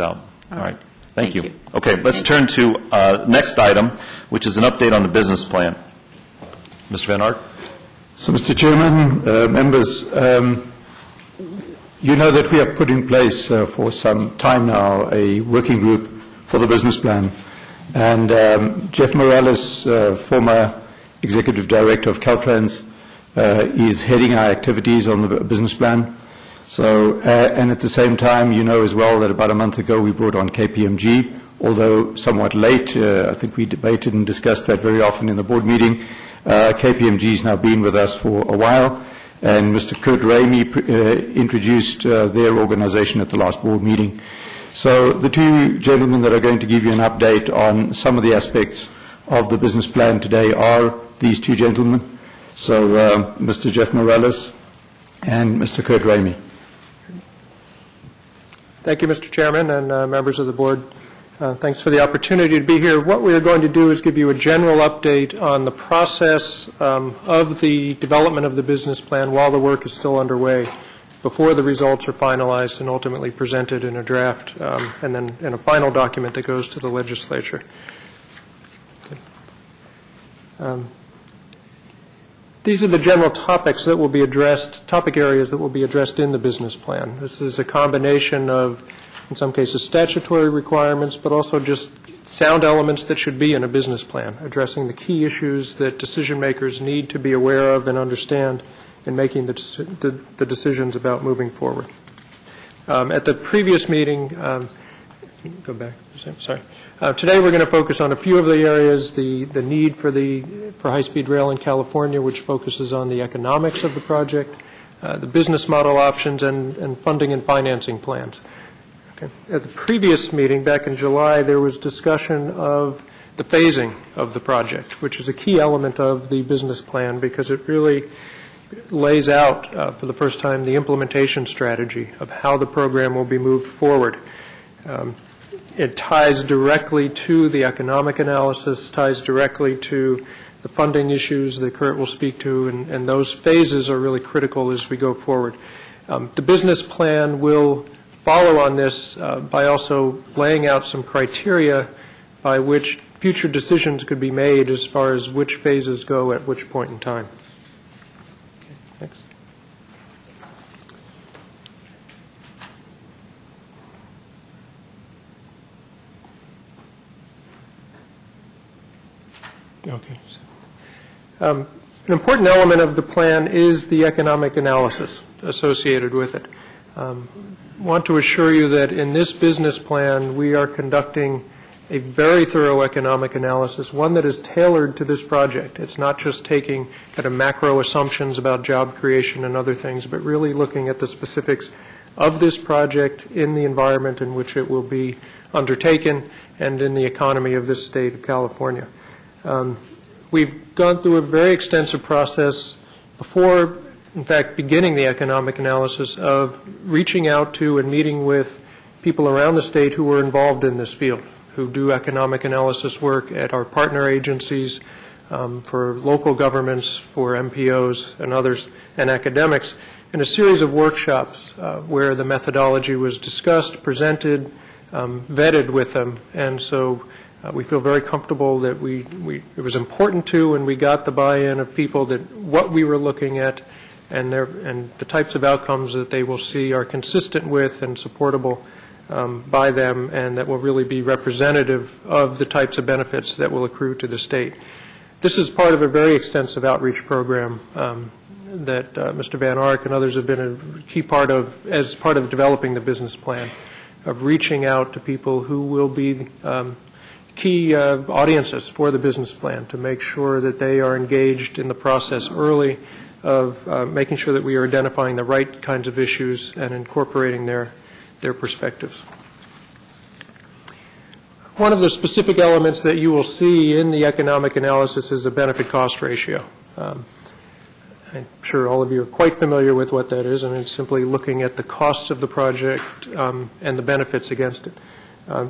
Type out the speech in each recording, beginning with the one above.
All right. Thank you. Okay, let's turn to next item, which is an update on the business plan. Mr. Van Ark. So, Mr. Chairman, members, you know that we have put in place for some time now a working group for the business plan. And Jeff Morales, former Executive Director of Caltrans, is heading our activities on the business plan. So, and at the same time, you know as well that about a month ago we brought on KPMG, although somewhat late. I think we debated and discussed that very often in the board meeting. KPMG has now been with us for a while, and Mr. Kurt Ramey introduced their organization at the last board meeting. So the two gentlemen that are going to give you an update on some of the aspects of the business plan today are these two gentlemen. So Mr. Jeff Morales and Mr. Kurt Ramey. Thank you, Mr. Chairman, and members of the board. Thanks for the opportunity to be here. What we are going to do is give you a general update on the process of the development of the business plan while the work is still underway, before the results are finalized and ultimately presented in a draft, and then in a final document that goes to the legislature. These are the general topics that will be addressed, topic areas that will be addressed in the business plan. This is a combination of, in some cases, statutory requirements, but also just sound elements that should be in a business plan, addressing the key issues that decision makers need to be aware of and understand in making the decisions about moving forward. At the previous meeting, go back, sorry. Today we're going to focus on a few of the areas, the need for high-speed rail in California, which focuses on the economics of the project, the business model options, and funding and financing plans. Okay. At the previous meeting, back in July, there was discussion of the phasing of the project, which is a key element of the business plan because it really lays out for the first time the implementation strategy of how the program will be moved forward. It ties directly to the economic analysis, ties directly to the funding issues that Kurt will speak to, and those phases are really critical as we go forward. The business plan will follow on this by also laying out some criteria by which future decisions could be made as far as which phases go at which point in time. Okay, next. Okay. An important element of the plan is the economic analysis associated with it. I want to assure you that in this business plan, we are conducting a very thorough economic analysis, one that is tailored to this project. It's not just taking kind of macro assumptions about job creation and other things, but really looking at the specifics of this project in the environment in which it will be undertaken and in the economy of this state of California. We've gone through a very extensive process before, in fact, beginning the economic analysis of reaching out to and meeting with people around the state who were involved in this field, who do economic analysis work at our partner agencies, for local governments, for MPOs and others, and academics, in a series of workshops where the methodology was discussed, presented, vetted with them, and so we feel very comfortable that it was important to, and we got the buy-in of people that what we were looking at and the types of outcomes that they will see are consistent with and supportable by them, and that will really be representative of the types of benefits that will accrue to the state. This is part of a very extensive outreach program that Mr. Van Ark and others have been a key part of as part of developing the business plan, of reaching out to people who will be key audiences for the business plan to make sure that they are engaged in the process early of making sure that we are identifying the right kinds of issues and incorporating their perspectives. One of the specific elements that you will see in the economic analysis is a benefit-cost ratio. I'm sure all of you are quite familiar with what that is, and it's simply looking at the costs of the project and the benefits against it.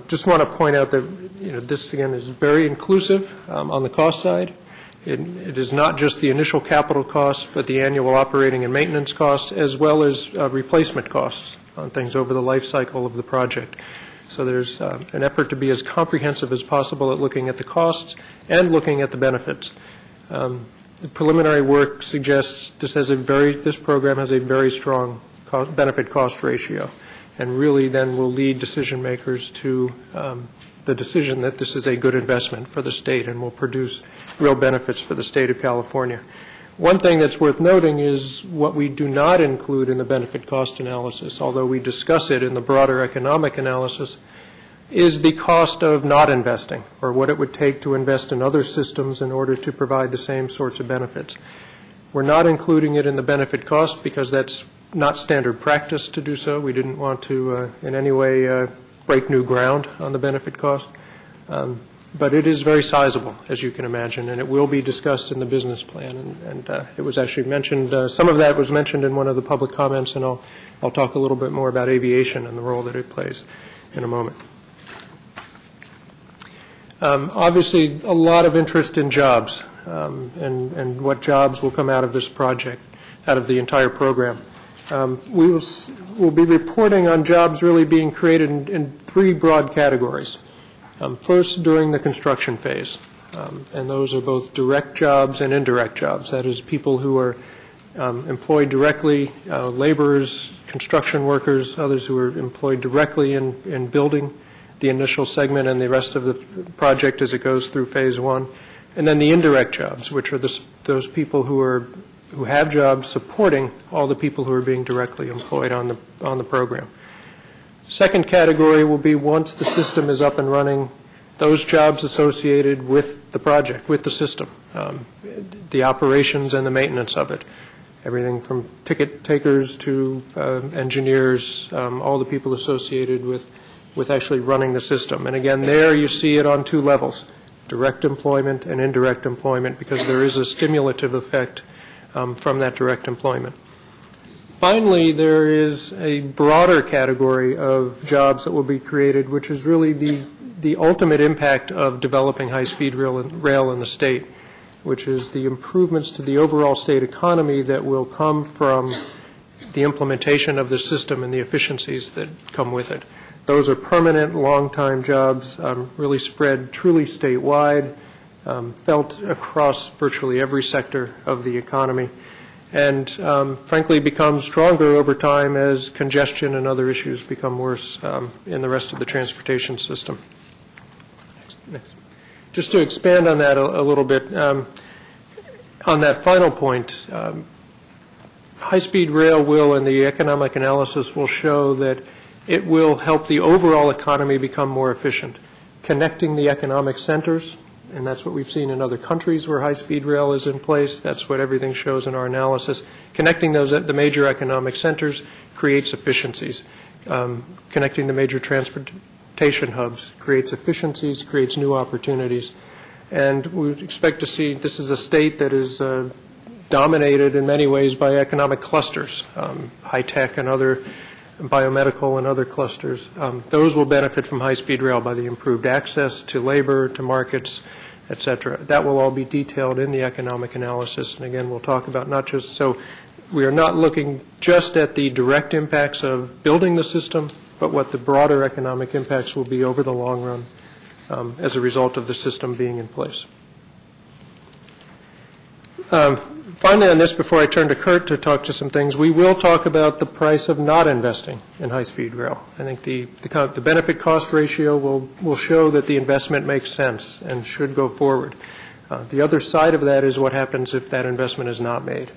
Just want to point out that this, again, is very inclusive on the cost side. It is not just the initial capital costs, but the annual operating and maintenance costs, as well as replacement costs on things over the life cycle of the project. So there's an effort to be as comprehensive as possible at looking at the costs and looking at the benefits. The preliminary work suggests this program has a very strong benefit-cost ratio, and really then will lead decision makers to the decision that this is a good investment for the state and will produce real benefits for the state of California. One thing that's worth noting is what we do not include in the benefit-cost analysis, although we discuss it in the broader economic analysis, is the cost of not investing, or what it would take to invest in other systems in order to provide the same sorts of benefits. We're not including it in the benefit cost because that's not standard practice to do so. We didn't want to in any way break new ground on the benefit cost. But it is very sizable, as you can imagine, and it will be discussed in the business plan. And it was actually mentioned, some of that was mentioned in one of the public comments, and I'll talk a little bit more about aviation and the role that it plays in a moment. Obviously, a lot of interest in jobs and what jobs will come out of this project, out of the entire program. We'll be reporting on jobs really being created in three broad categories. First, during the construction phase, and those are both direct jobs and indirect jobs. That is, people who are employed directly, laborers, construction workers, others who are employed directly in building the initial segment and the rest of the project as it goes through phase one. And then the indirect jobs, which are those people who have jobs supporting all the people who are being directly employed on the program. Second category will be once the system is up and running, those jobs associated with the project, with the system, the operations and the maintenance of it, everything from ticket takers to engineers, all the people associated with actually running the system. And again, there you see it on two levels, direct employment and indirect employment, because there is a stimulative effect from that direct employment. Finally, there is a broader category of jobs that will be created, which is really the ultimate impact of developing high-speed rail in the state, which is the improvements to the overall state economy that will come from the implementation of the system and the efficiencies that come with it. Those are permanent, long-time jobs, really spread truly statewide, felt across virtually every sector of the economy, and frankly become stronger over time as congestion and other issues become worse in the rest of the transportation system. Next. Just to expand on that a little bit, on that final point, high-speed rail will, in the economic analysis, will show that it will help the overall economy become more efficient, connecting the economic centers, and that's what we've seen in other countries where high-speed rail is in place. That's what everything shows in our analysis. Connecting the major economic centers creates efficiencies. Connecting the major transportation hubs creates efficiencies, creates new opportunities. And we expect to see this is a state that is dominated in many ways by economic clusters, high-tech and other biomedical and other clusters. Those will benefit from high-speed rail by the improved access to labor, to markets, et cetera. That will all be detailed in the economic analysis. And again, we'll talk about not just, so we are not looking just at the direct impacts of building the system, but what the broader economic impacts will be over the long run as a result of the system being in place. Finally on this, before I turn to Kurt to talk to some things, we will talk about the price of not investing in high-speed rail. I think the benefit cost ratio will show that the investment makes sense and should go forward. The other side of that is what happens if that investment is not made.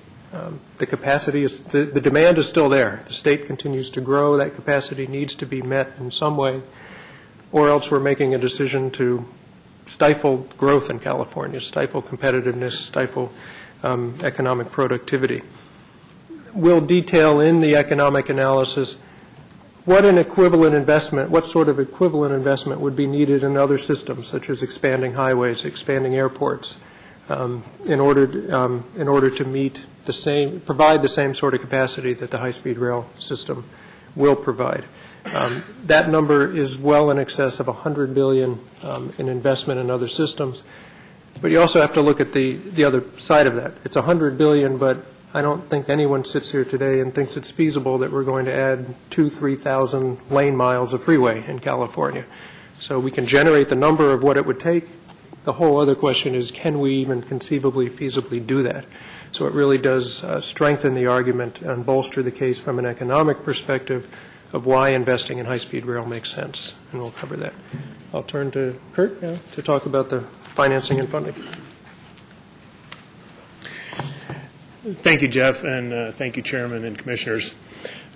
The capacity is, the demand is still there. The state continues to grow. That capacity needs to be met in some way, or else we're making a decision to stifle growth in California, stifle competitiveness, stifle economic productivity. We'll detail in the economic analysis what an equivalent investment, what sort of equivalent investment would be needed in other systems, such as expanding highways, expanding airports, in order to meet the same, provide the same sort of capacity that the high-speed rail system will provide. That number is well in excess of $100 billion in investment in other systems. But you also have to look at the other side of that. It's $100 billion, but I don't think anyone sits here today and thinks it's feasible that we're going to add 3,000 lane miles of freeway in California. So we can generate the number of what it would take. The whole other question is, can we even conceivably, feasibly do that? So it really does strengthen the argument and bolster the case from an economic perspective of why investing in high-speed rail makes sense, and we'll cover that. I'll turn to Kurt now to talk about the financing and funding. Thank you, Jeff, and thank you, Chairman and Commissioners.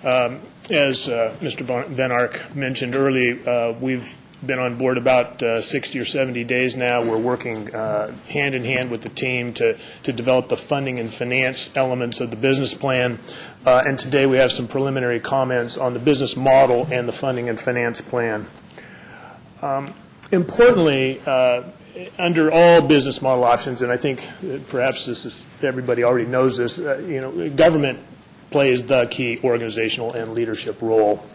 As Mr. Van Ark mentioned earlier, we've been on board about 60 or 70 days now. We're working hand in hand with the team to develop the funding and finance elements of the business plan. And today we have some preliminary comments on the business model and the funding and finance plan. Importantly, under all business model options, and I think perhaps this is, everybody already knows this, government plays the key organizational and leadership role.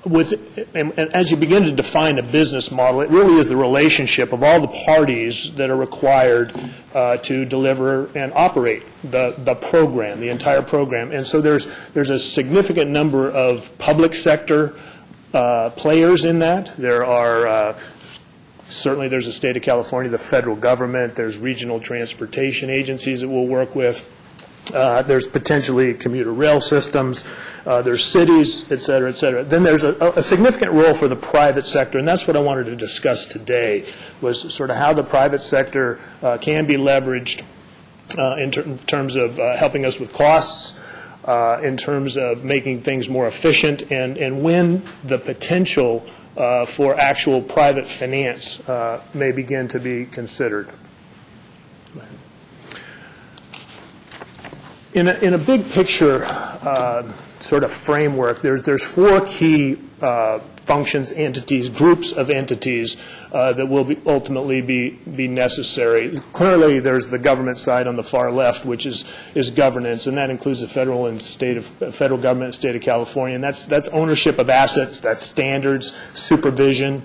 And as you begin to define a business model, it really is the relationship of all the parties that are required to deliver and operate the program, the entire program. And so there's a significant number of public sector players in that. There are certainly there's the state of California, the federal government, there's regional transportation agencies that we'll work with. There's potentially commuter rail systems, there's cities, et cetera, et cetera. Then there's a significant role for the private sector, and that's what I wanted to discuss today, was sort of how the private sector can be leveraged in terms of helping us with costs, in terms of making things more efficient, and when the potential for actual private finance may begin to be considered. In a big picture sort of framework, there's four key functions, entities, groups of entities that will ultimately be necessary. Clearly, there's the government side on the far left, which is governance, and that includes the federal government and state of California, and that's ownership of assets, that's standards, supervision.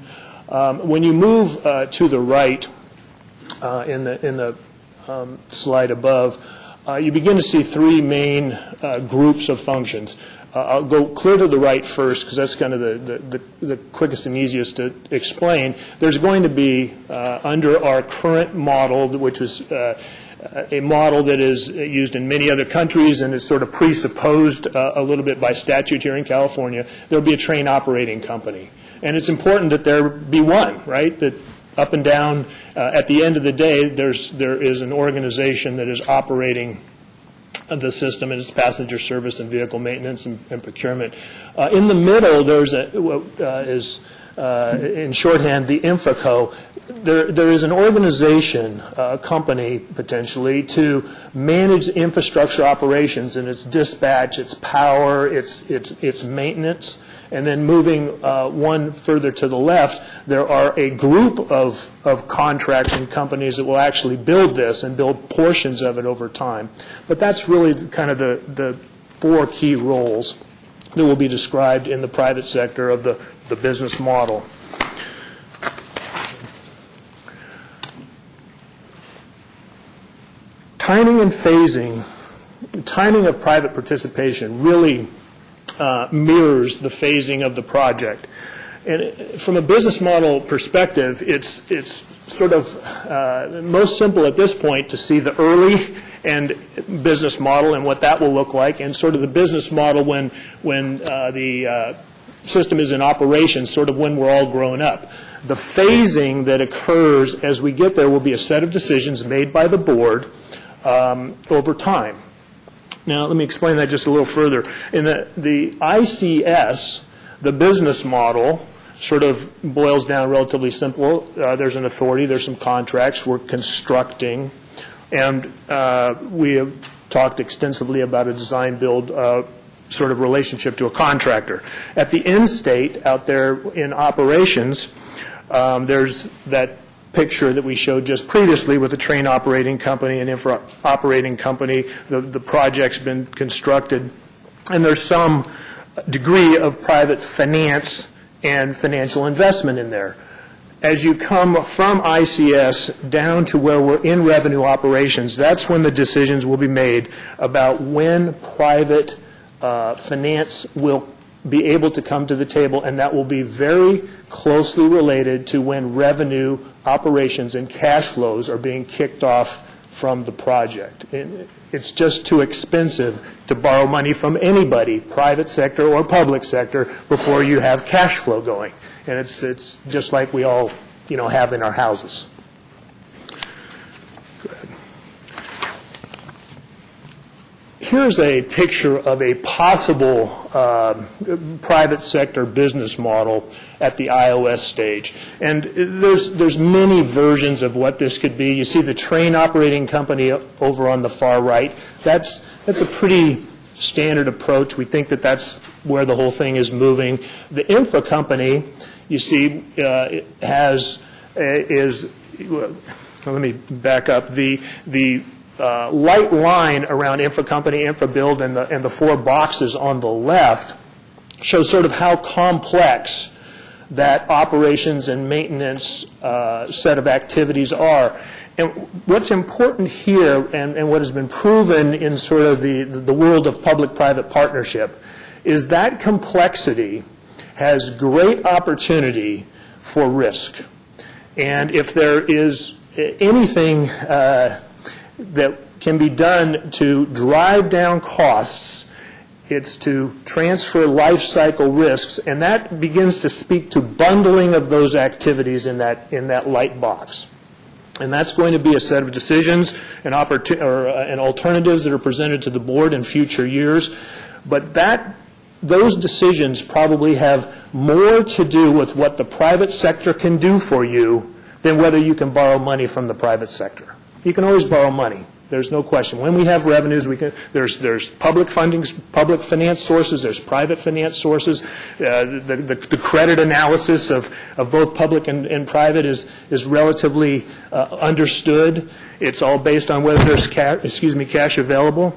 When you move to the right in the slide above, you begin to see three main groups of functions. I'll go clear to the right first because that's kind of the quickest and easiest to explain. There's going to be, under our current model, which is a model that is used in many other countries and is sort of presupposed a little bit by statute here in California, there will be a train operating company. And it's important that there be one, right? That up and down, at the end of the day, there is an organization that is operating the system, and its passenger service and vehicle maintenance and procurement. In the middle, there's in shorthand, the InfraCo. There is an organization, a company potentially, to manage infrastructure operations and its dispatch, its power, its maintenance. And then moving one further to the left, there are a group of contracts and companies that will actually build this and build portions of it over time. But that's really kind of the four key roles that will be described in the private sector of the business model. Timing and phasing, timing of private participation really mirrors the phasing of the project. And from a business model perspective, it's sort of most simple at this point to see the early and business model and what that will look like, and sort of the business model when the system is in operation, sort of when we're all grown up. The phasing that occurs as we get there will be a set of decisions made by the board over time. Now, let me explain that just a little further. In the ICS, the business model sort of boils down relatively simple. There's an authority, there's some contracts, we're constructing, and we have talked extensively about a design-build sort of relationship to a contractor. At the end state, out there in operations, there's that picture that we showed just previously with a train operating company and infra operating company. The project's been constructed, and there's some degree of private finance and financial investment in there. as you come from ICS down to where we're in revenue operations, that's when the decisions will be made about when private finance will be able to come to the table, and that will be very closely related to when revenue operations and cash flows are being kicked off from the project. It's just too expensive to borrow money from anybody, private sector or public sector, before you have cash flow going. And it's just like we all, have in our houses. Here's a picture of a possible private sector business model at the iOS stage. And there's many versions of what this could be. You see the train operating company over on the far right. That's a pretty standard approach. We think that that's where the whole thing is moving. The infra company, you see, let me back up. The light line around infra company, infra build, and the four boxes on the left show sort of how complex that operations and maintenance set of activities are. And what's important here, and what has been proven in sort of the world of public-private partnership, is that complexity has great opportunity for risk. And if there is anything that can be done to drive down costs, it's to transfer life cycle risks, and that begins to speak to bundling of those activities in that light box. And that's going to be a set of decisions and alternatives that are presented to the board in future years. But those decisions probably have more to do with what the private sector can do for you than whether you can borrow money from the private sector. You can always borrow money. There's no question. When we have revenues, there's public funding, public finance sources, there's private finance sources. The credit analysis of both public and private is relatively understood. It's all based on whether there's cash available.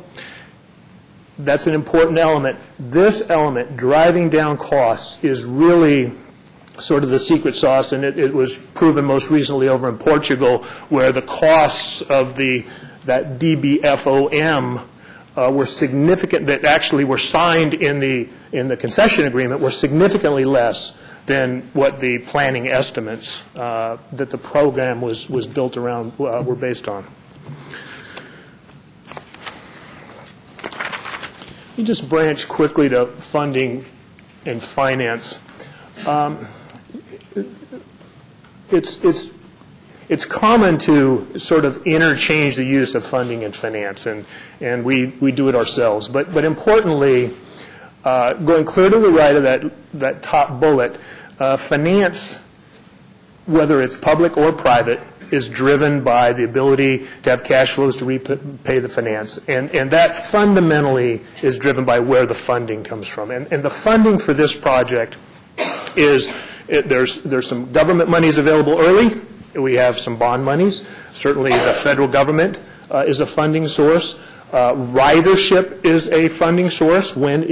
That's an important element. This element, driving down costs, is really sort of the secret sauce, and it was proven most recently over in Portugal, where the costs of that DBFOM were significant, that actually were signed in the concession agreement, were significantly less than what the planning estimates that the program was built around were based on. Let me just branch quickly to funding and finance. It's common to sort of interchange the use of funding and finance, and we do it ourselves. But importantly, going clear to the right of that top bullet, finance, whether it's public or private, is driven by the ability to have cash flows to repay the finance. And that fundamentally is driven by where the funding comes from. And the funding for this project is, there's some government monies available early. We have some bond monies. Certainly the federal government is a funding source. Ridership is a funding source when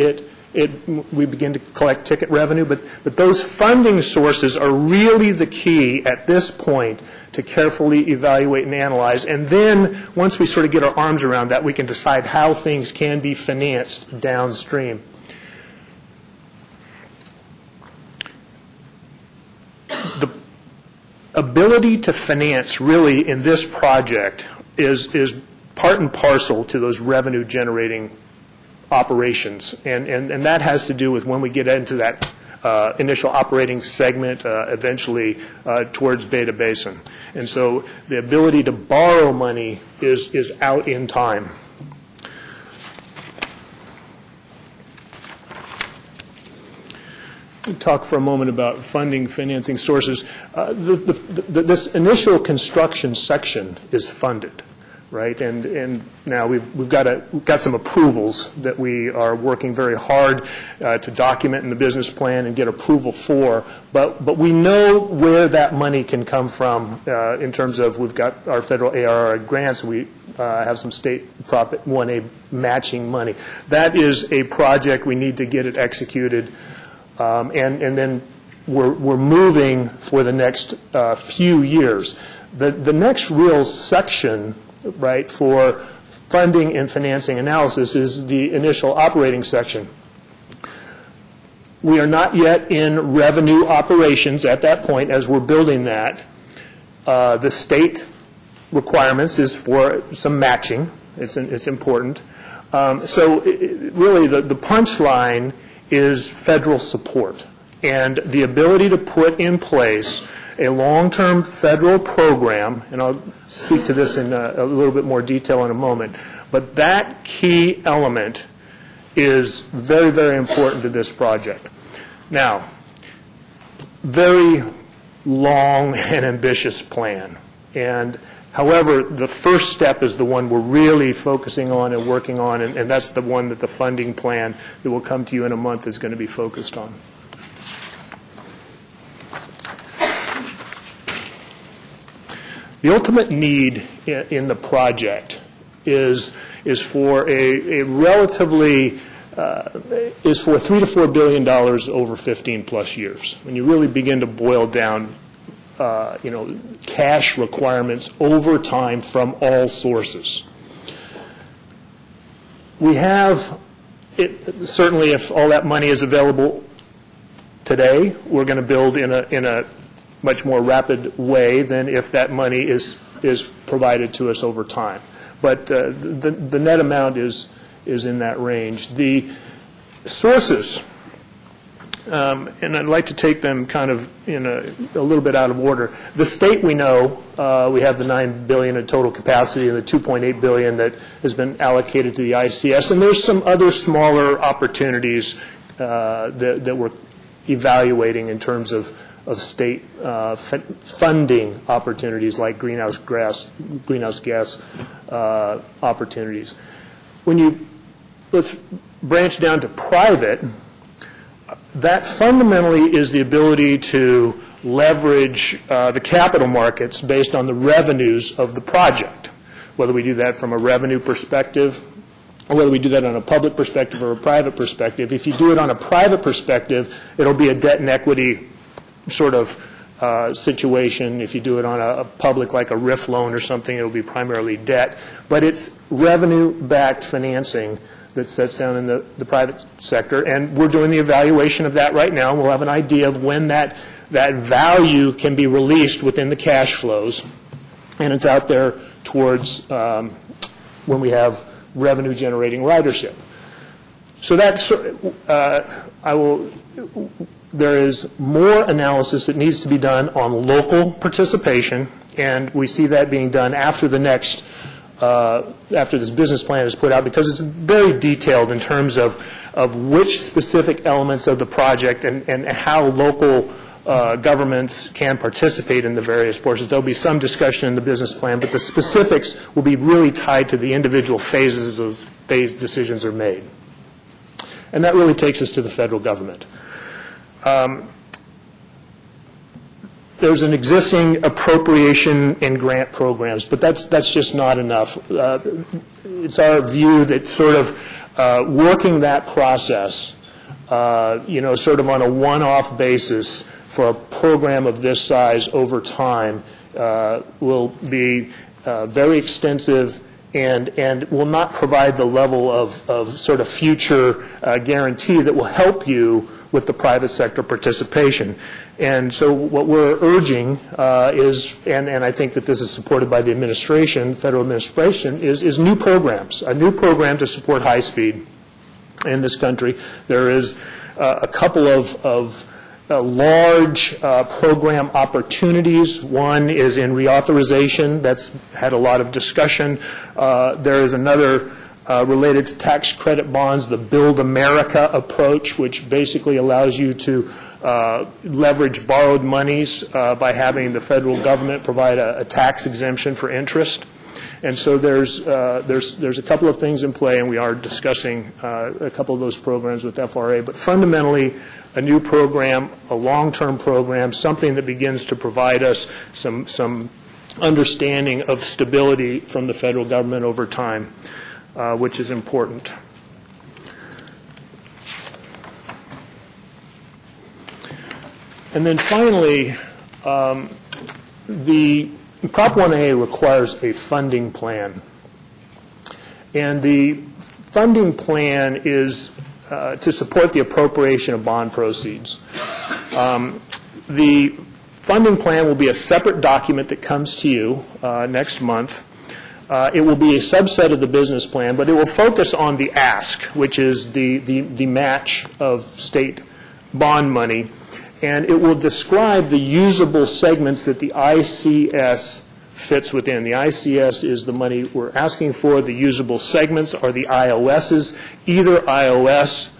we begin to collect ticket revenue. But those funding sources are really the key at this point to carefully evaluate and analyze. And then once we sort of get our arms around that, we can decide how things can be financed downstream. The ability to finance really in this project is part and parcel to those revenue generating operations, and that has to do with when we get into that initial operating segment, eventually towards Beta Basin. And so the ability to borrow money is out in time. We'll talk for a moment about funding, financing sources. This initial construction section is funded, right? And now we've got some approvals that we are working very hard to document in the business plan and get approval for. But we know where that money can come from in terms of we've got our federal ARR grants. We have some state Prop 1A matching money. That is a project we need to get it executed. And then we're moving for the next few years. The next real section, right, for funding and financing analysis is the initial operating section. We are not yet in revenue operations at that point as we're building that. The state requirements is for some matching. It's important. Really the punchline is federal support and the ability to put in place a long-term federal program, and I'll speak to this in a little bit more detail in a moment, but that key element is very, very important to this project. Now, very long and ambitious plan, and however, the first step is the one we're really focusing on and working on, and that's the one that the funding plan that will come to you in a month is going to be focused on. The ultimate need in the project is for a relatively is for $3 to $4 billion over 15 plus years. When you really begin to boil down, cash requirements over time from all sources. We have certainly, if all that money is available today, we're going to build in a much more rapid way than if that money is provided to us over time. But the net amount is in that range. The sources, and I'd like to take them kind of in a little bit out of order. The state, we know, we have the $9 billion in total capacity and the $2.8 billion that has been allocated to the ICS, and there's some other smaller opportunities that we're evaluating in terms of state funding opportunities like greenhouse gas opportunities. Let's branch down to private. That fundamentally is the ability to leverage the capital markets based on the revenues of the project, whether we do that from a revenue perspective or whether we do that on a public perspective or a private perspective. If you do it on a private perspective, it'll be a debt and equity sort of situation. If you do it on a public, like a RIF loan or something, it'll be primarily debt. But it's revenue-backed financing that sets down in the private sector, and we're doing the evaluation of that right now. We'll have an idea of when that value can be released within the cash flows, and it's out there towards when we have revenue-generating ridership. So that's there is more analysis that needs to be done on local participation, and we see that being done after the next after this business plan is put out, because it's very detailed in terms of which specific elements of the project and how local governments can participate in the various portions. There'll be some discussion in the business plan, but the specifics will be really tied to the individual phases as those phase decisions are made. And that really takes us to the federal government. There's an existing appropriation and grant programs, but that's just not enough. It's our view that sort of working that process, sort of on a one-off basis for a program of this size over time will be very extensive and will not provide the level of sort of future guarantee that will help you with the private sector participation. And so what we're urging is, and I think that this is supported by the administration, federal administration, is new programs, a new program to support high speed in this country. There is a couple of large program opportunities. One is in reauthorization. That's had a lot of discussion. There is another related to tax credit bonds, the Build America approach, which basically allows you to leverage borrowed monies by having the federal government provide a tax exemption for interest. And so there's a couple of things in play, and we are discussing a couple of those programs with FRA. But fundamentally, a new program, a long-term program, something that begins to provide us some understanding of stability from the federal government over time, which is important. And then finally, the Prop 1A requires a funding plan. And the funding plan is to support the appropriation of bond proceeds. The funding plan will be a separate document that comes to you next month. It will be a subset of the business plan, but it will focus on the ask, which is the match of state bond money. And it will describe the usable segments that the ICS fits within. The ICS is the money we're asking for. The usable segments are the IOSs. Either IOS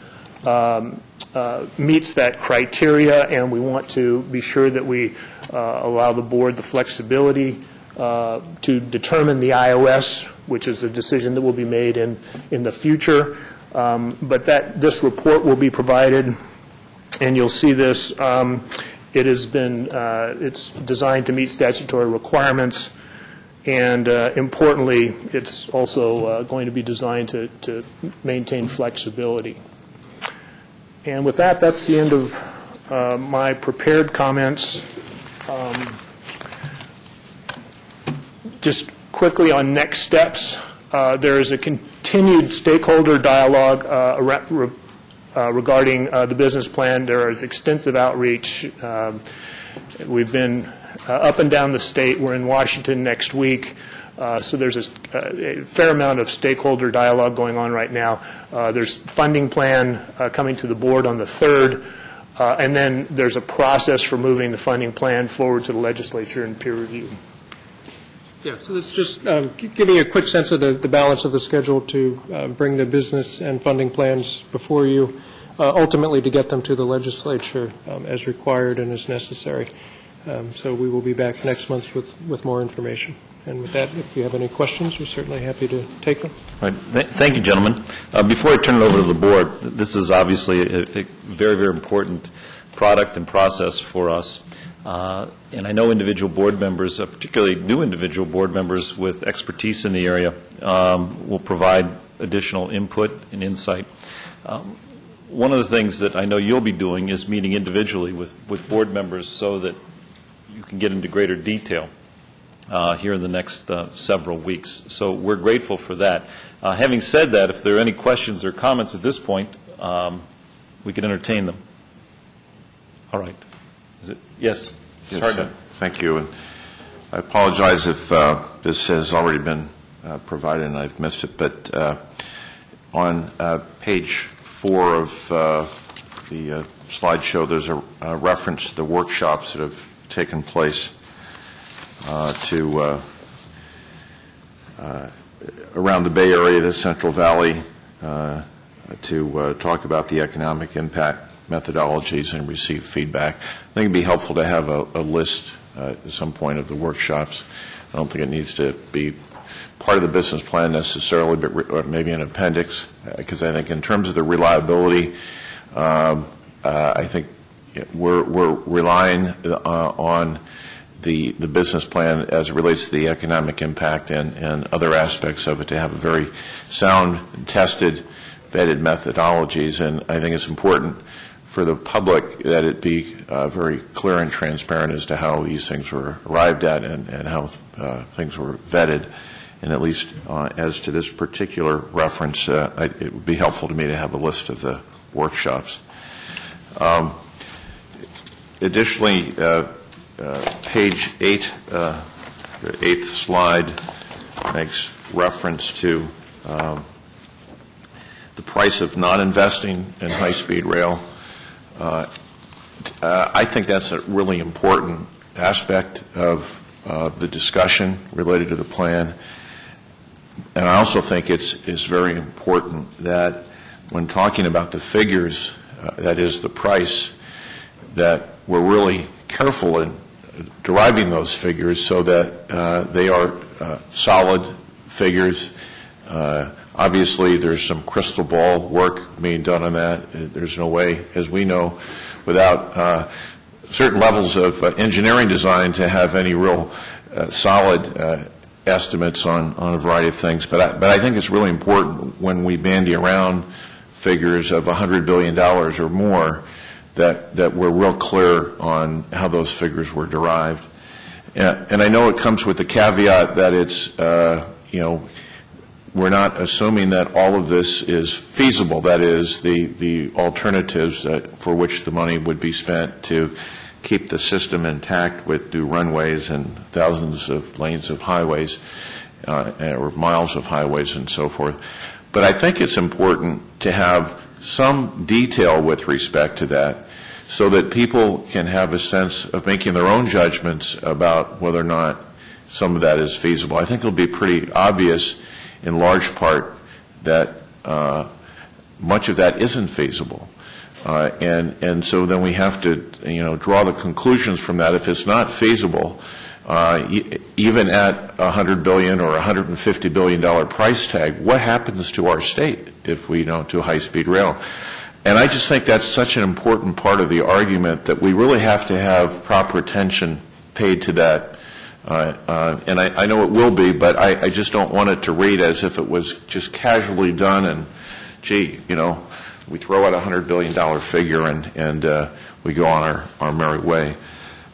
meets that criteria, and we want to be sure that we allow the board the flexibility to determine the iOS, which is a decision that will be made in the future. But this report will be provided, and you'll see this. It has been, it's designed to meet statutory requirements, and importantly, it's also going to be designed to maintain flexibility. And with that, that's the end of my prepared comments. Just quickly on next steps, there is a continued stakeholder dialogue regarding the business plan. There is extensive outreach. We've been up and down the state. We're in Washington next week. So there's a fair amount of stakeholder dialogue going on right now. There's funding plan coming to the board on the 3rd. And then there's a process for moving the funding plan forward to the legislature in peer review. Yeah, so it's just giving you a quick sense of the balance of the schedule to bring the business and funding plans before you, ultimately to get them to the legislature as required and as necessary. So we will be back next month with more information. And with that, if you have any questions, we're certainly happy to take them. Right. Thank you, gentlemen. Before I turn it over to the board, this is obviously a very, very important product and process for us. And I know individual board members, particularly new individual board members with expertise in the area, will provide additional input and insight. One of the things that I know you'll be doing is meeting individually with board members so that you can get into greater detail here in the next several weeks. So we're grateful for that. Having said that, if there are any questions or comments at this point, we can entertain them. All right. Is it? Yes. Yes, thank you. And I apologize if this has already been provided and I've missed it, but on page 4 of the slideshow, there's a reference to the workshops that have taken place around the Bay Area, the Central Valley, to talk about the economic impact methodologies and receive feedback. I think it would be helpful to have a list at some point of the workshops. I don't think it needs to be part of the business plan necessarily, but maybe an appendix, because I think in terms of the reliability, I think we're relying on the business plan as it relates to the economic impact and other aspects of it to have a very sound, tested, vetted methodologies, and I think it's important for the public that it be very clear and transparent as to how these things were arrived at and how things were vetted. And at least as to this particular reference, it would be helpful to me to have a list of the workshops. Additionally, page 8, the 8th slide, makes reference to the price of non-investing in high-speed rail. I think that's a really important aspect of the discussion related to the plan. And I also think it's very important that when talking about the figures, that is the price, that we're really careful in deriving those figures so that they are solid figures. Obviously, there's some crystal ball work being done on that. There's no way, as we know, without certain levels of engineering design to have any real solid estimates on a variety of things. But I think it's really important when we bandy around figures of $100 billion or more that we're real clear on how those figures were derived. And I know it comes with the caveat that it's, we're not assuming that all of this is feasible. That is, the alternatives for which the money would be spent to keep the system intact with new runways and thousands of lanes of highways or miles of highways and so forth. But I think it's important to have some detail with respect to that so that people can have a sense of making their own judgments about whether or not some of that is feasible. I think it'll be pretty obvious in large part that much of that isn't feasible. And so then we have to, draw the conclusions from that. If it's not feasible, even at $100 billion or $150 billion price tag, what happens to our state if we don't do high-speed rail? And I just think that's such an important part of the argument that we really have to have proper attention paid to that. And I know it will be, but I just don't want it to read as if it was just casually done and, gee, we throw out a $100 billion figure and we go on our merry way.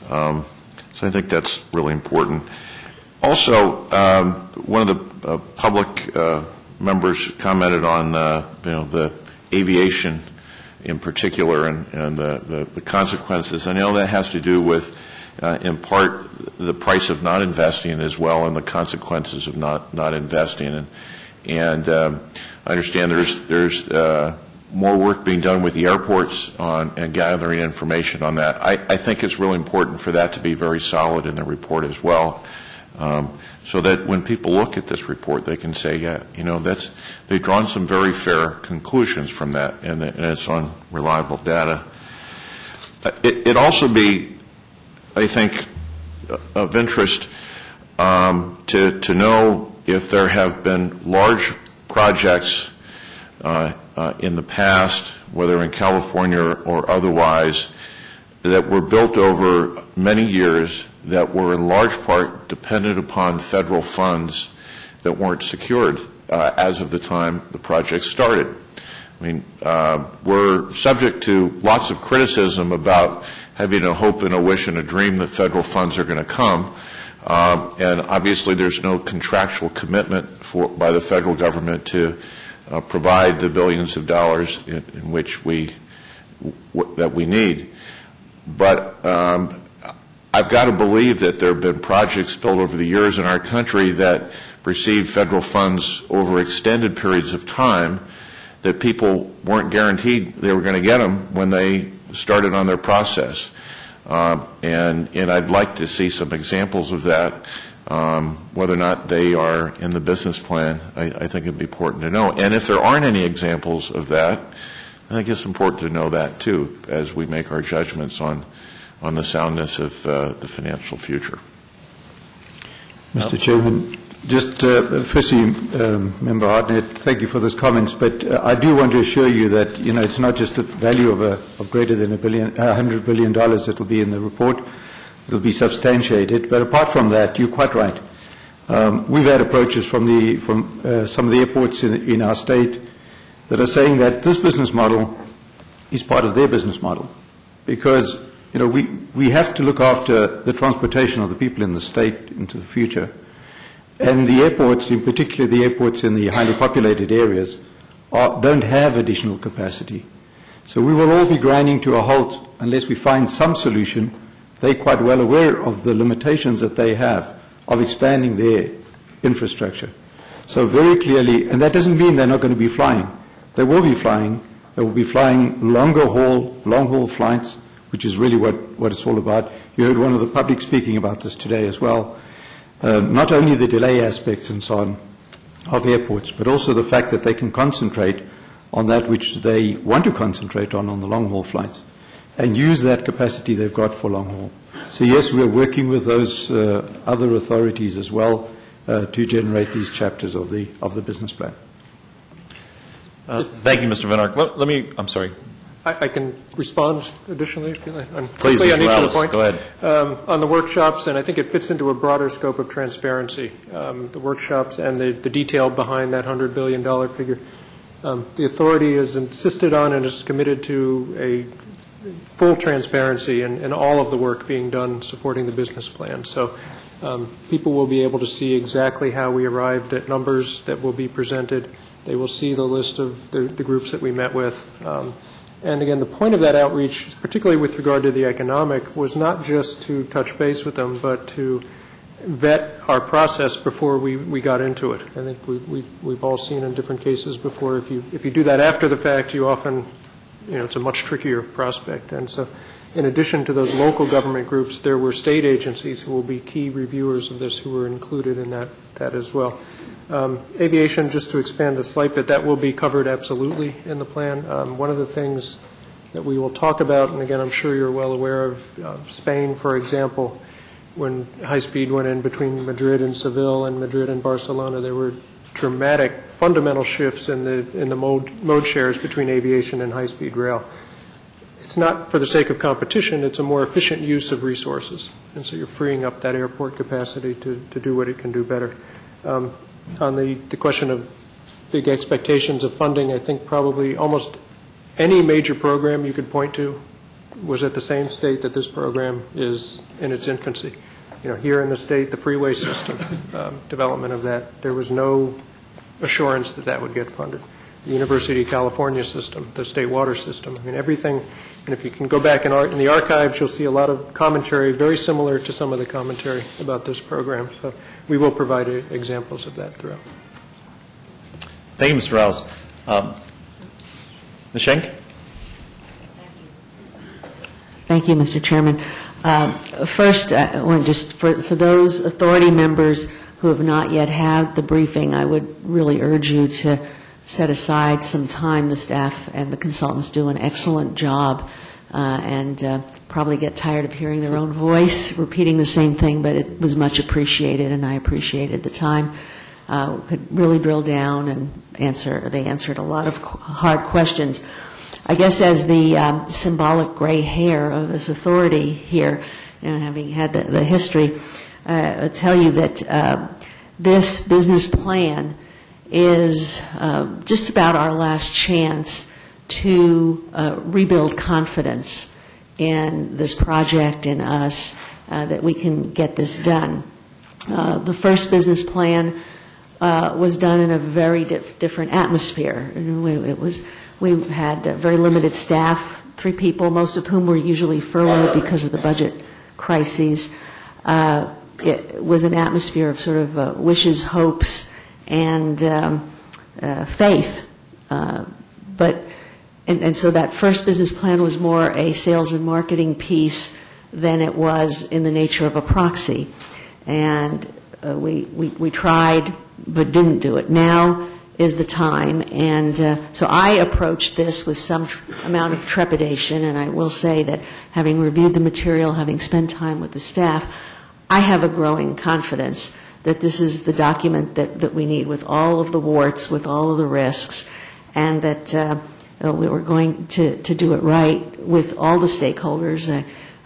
So I think that's really important. Also, one of the public members commented on the aviation in particular and the consequences. I know that has to do with, in part, the price of not investing as well and the consequences of not investing. And I understand there's more work being done with the airports and gathering information on that. I think it's really important for that to be very solid in the report as well, so that when people look at this report, they can say, yeah, they've drawn some very fair conclusions from that, and it's on reliable data. It also be, I think, of interest to know if there have been large projects in the past, whether in California or otherwise, that were built over many years that were in large part dependent upon federal funds that weren't secured as of the time the project started. I mean, we're subject to lots of criticism about having a hope and a wish and a dream that federal funds are going to come. And obviously there's no contractual commitment by the federal government to provide the billions of dollars in which that we need. But I've got to believe that there have been projects built over the years in our country that received federal funds over extended periods of time that people weren't guaranteed they were going to get them when they started on their process. And I'd like to see some examples of that. Whether or not they are in the business plan, I think it would be important to know. And if there aren't any examples of that, I think it's important to know that too as we make our judgments on the soundness of the financial future. Mr. Chairman, just firstly, Member Hartnett, thank you for those comments, but I do want to assure you that, it's not just a value of greater than $100 billion that will be in the report. It will be substantiated, but apart from that, you're quite right. We've had approaches from some of the airports in our state that are saying that this business model is part of their business model because, we have to look after the transportation of the people in the state into the future. And the airports, in particular the airports in the highly populated areas, don't have additional capacity. So we will all be grinding to a halt unless we find some solution. They're quite well aware of the limitations that they have of expanding their infrastructure. So very clearly, and that doesn't mean they're not going to be flying. They will be flying. They will be flying long haul flights, which is really what it's all about. You heard one of the public speaking about this today as well. Not only the delay aspects and so on of airports, but also the fact that they can concentrate on that which they want to concentrate on the long-haul flights, and use that capacity they've got for long-haul. So yes, we're working with those other authorities as well to generate these chapters of the business plan. Thank you, Mr. Van Ark. I'm sorry. I can respond additionally if you like. Please, Mr. Morales, go ahead. On the workshops, and I think it fits into a broader scope of transparency, the workshops and the detail behind that $100 billion figure. The authority has insisted on and is committed to a full transparency in all of the work being done supporting the business plan. So people will be able to see exactly how we arrived at numbers that will be presented. They will see the list of the groups that we met with. And again, the point of that outreach, particularly with regard to the economic, was not just to touch base with them, but to vet our process before we got into it. I think we've all seen in different cases before, if you do that after the fact, you often, it's a much trickier prospect. And so in addition to those local government groups, there were state agencies who will be key reviewers of this who were included in that as well. Aviation, just to expand a slight bit, that will be covered absolutely in the plan. One of the things that we will talk about, and again, I'm sure you're well aware of Spain, for example, when high speed went in between Madrid and Seville and Madrid and Barcelona, there were dramatic fundamental shifts in the mode shares between aviation and high speed rail. It's not for the sake of competition, it's a more efficient use of resources. And so you're freeing up that airport capacity to do what it can do better. On the question of big expectations of funding, I think probably almost any major program you could point to was at the same state that this program is in its infancy. Here in the state, the freeway system, development of that, there was no assurance that would get funded. The University of California system, the state water system, everything. And if you can go back in the archives, you'll see a lot of commentary very similar to some of the commentary about this program. So we will provide examples of that throughout. Thank you, Mr. Rouse. Ms. Schenk? Thank you, Mr. Chairman. First, just for those authority members who have not yet had the briefing, I would really urge you to set aside some time. The staff and the consultants do an excellent job and probably get tired of hearing their own voice repeating the same thing, but it was much appreciated, and I appreciated the time. Could really drill down and they answered a lot of hard questions. I guess as the symbolic gray hair of this authority here, having had the history, I'll tell you that this business plan is just about our last chance to rebuild confidence in this project, in us, that we can get this done. The first business plan was done in a very different atmosphere. We had very limited staff, 3 people, most of whom were usually furloughed because of the budget crises. It was an atmosphere of sort of wishes, hopes, and faith. And so that first business plan was more a sales and marketing piece than it was in the nature of a proxy. And we tried but didn't do it. Now is the time, and so I approached this with some amount of trepidation, and I will say that having reviewed the material, having spent time with the staff, I have a growing confidence that this is the document that we need, with all of the warts, with all of the risks, and that we were going to do it right with all the stakeholders.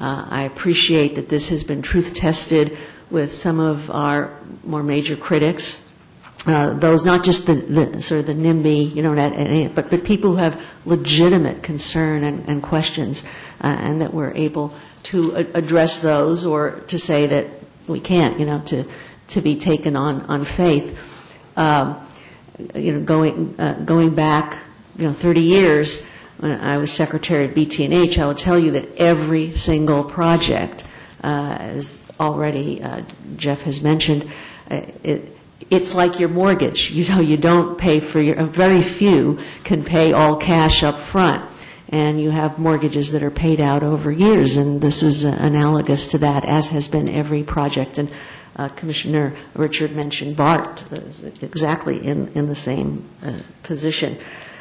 I appreciate that this has been truth tested with some of our more major critics. Those not just the sort of the NIMBY, but people who have legitimate concern and questions, and that we're able to address those, or to say that we can't, to be taken on faith. Going back, 30 years, when I was secretary at BT&H, I will tell you that every single project, as already Jeff has mentioned, it's like your mortgage. You don't pay for very few can pay all cash up front. And you have mortgages that are paid out over years, and this is analogous to that, as has been every project. And Commissioner Richard mentioned BART, exactly in the same position.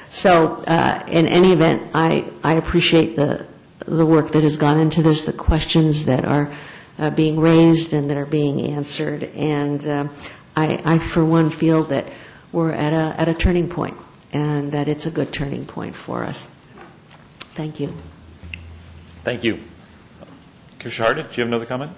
So in any event, I appreciate the work that has gone into this, the questions that are being raised and that are being answered, and I, for one, feel that we're at a turning point, and that it's a good turning point for us. Thank you. Thank you. Commissioner Harden, do you have another comment?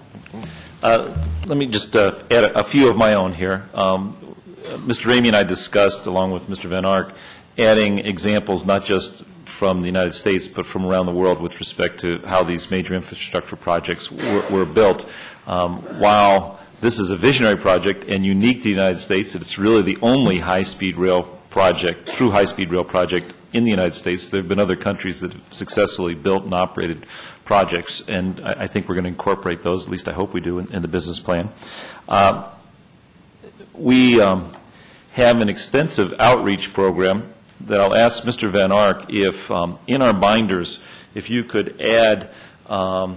Let me just add a few of my own here. Mr. Ramey and I discussed, along with Mr. Van Ark, adding examples not just from the United States, but from around the world with respect to how these major infrastructure projects were built. While this is a visionary project and unique to the United States, it's really the only high-speed rail project, true high-speed rail project in the United States. There have been other countries that have successfully built and operated projects, and I think we're going to incorporate those, at least I hope we do, in the business plan. We have an extensive outreach program that I'll ask Mr. Van Ark if, in our binders, if you could add the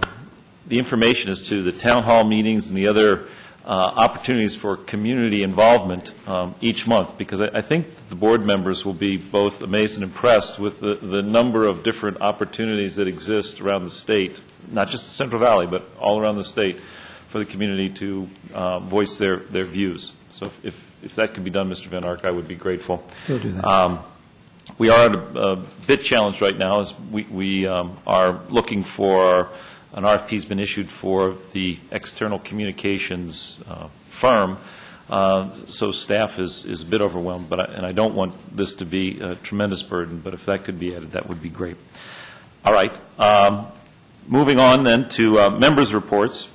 information as to the town hall meetings and the other opportunities for community involvement each month, because I think the board members will be both amazed and impressed with the number of different opportunities that exist around the state, not just the Central Valley, but all around the state, for the community to voice their views. So if that could be done, Mr. Van Ark, I would be grateful. We'll do that. We are a bit challenged right now as we are looking for, an RFP has been issued for the external communications firm, so staff is a bit overwhelmed, and I don't want this to be a tremendous burden, but if that could be added, that would be great. All right. Moving on then to members' reports.